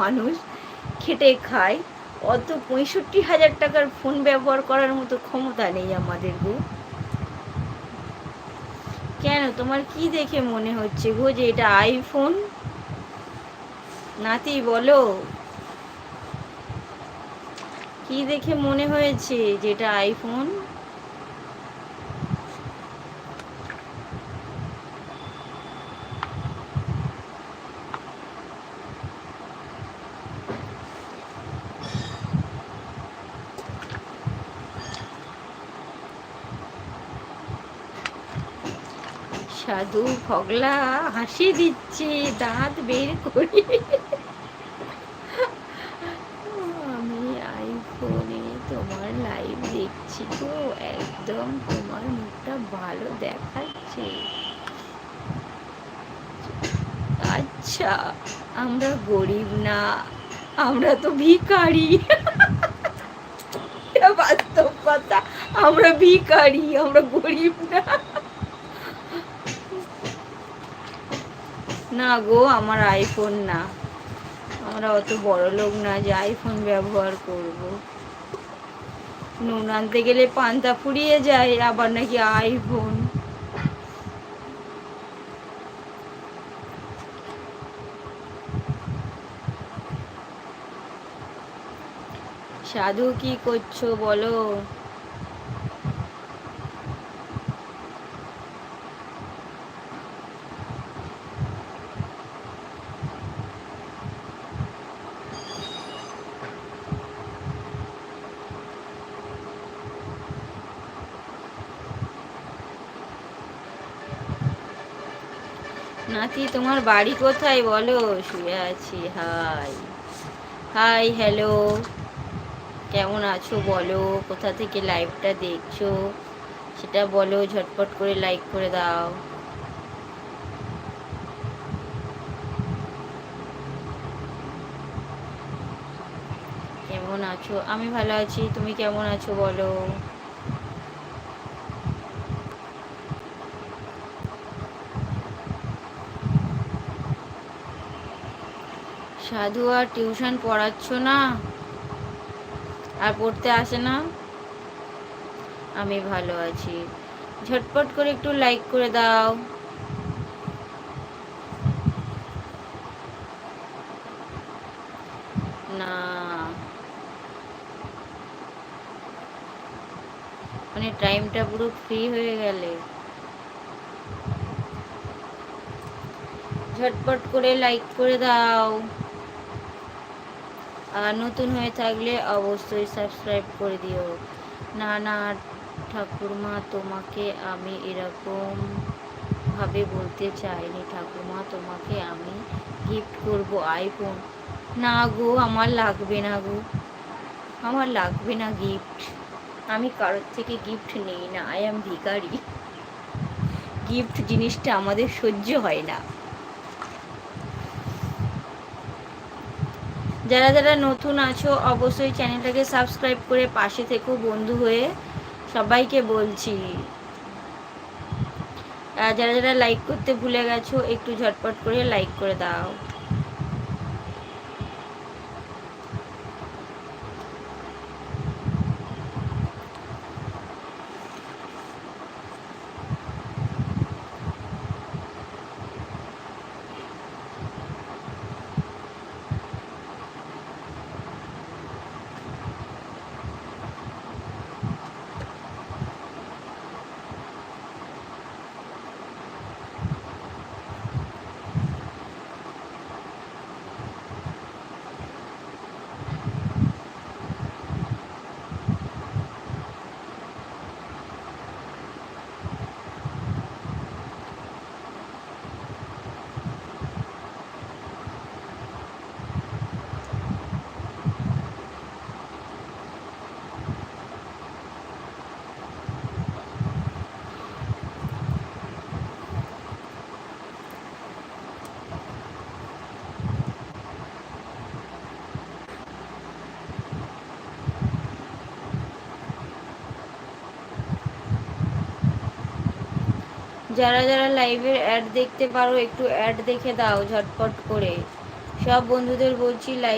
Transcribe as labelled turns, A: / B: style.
A: মানুষ খেটে খায়, অত 65,000 টাকার ফোন ব্যবহার করার মতো ক্ষমতা নেই আমাদের গো। কেন, তোমার কি দেখে মনে হচ্ছে গো যে এটা আইফোন? নাতি বলো, কি দেখে মনে হয়েছে যেটা আইফোন? সাধু ফগলা হাসি দিচ্ছে দাঁত বের করে। আমি আইফোনে তোমার লাইভ দেখছি তো, একদম তোমার মুখটা ভালো দেখাচ্ছে। আচ্ছা, আমরা গরিব না, আমরা তো ভিখারি। এটা বাস্তব কথা, আমরা ভিখারি, আমরা গরিব না। না গো, আমার আইফোন না, আমরা অত বড় লোক না যে আইফোন ব্যবহার করব। নুন আনতে গেলে পান্তা ফুরিয়ে যায়, আবার নাকি আইফোন। সাধু কি করছো বলো? নাতি তোমার বাড়ি কোথায় বলো? শুয়ে আছি। হাই হাই, হ্যালো, কেমন আছো বলো? কোথা থেকে লাইভটা দেখছো সেটা বলো, ঝটপট করে লাইক করে দাও। কেমন আছো? আমি ভালো আছি, তুমি কেমন আছো বলো? সাধু আর টিউশন পড়াচ্ছ না? আর পড়তে আসে না? আমি ভালো আছি, ঝটপট করে একটু লাইক করে দাও। না, মানে টাইমটা পুরো ফ্রি হয়ে গেলে ঝটপট করে লাইক করে দাও। আর নতুন হয়ে থাকলে অবশ্যই সাবস্ক্রাইব করে দিও। না না ঠাকুরমা, তোমাকে আমি এরকম ভাবে বলতে চাইনি ঠাকুমা, তোমাকে আমি গিফট করব আইফোন। না গো, আমার লাগবে না গো, আমার লাগবে না গিফট। আমি কারোর থেকে গিফট নেই না, আই এম ভিখারি। গিফট জিনিসটা আমাদের সহ্য হয় না। যারা যারা নতুন আছো অবশ্যই চ্যানেলটাকে সাবস্ক্রাইব করে পাশে থেকো বন্ধু হয়ে, সবাইকে বলছি। যারা যারা লাইক করতে ভুলে গেছো একটু ঝটপট করে লাইক করে দাও। যারা যারা লাইভের অ্যাড দেখতে পারো একটু অ্যাড দেখে দাও ঝটপট করে। সব বন্ধুদের বলছি লাইক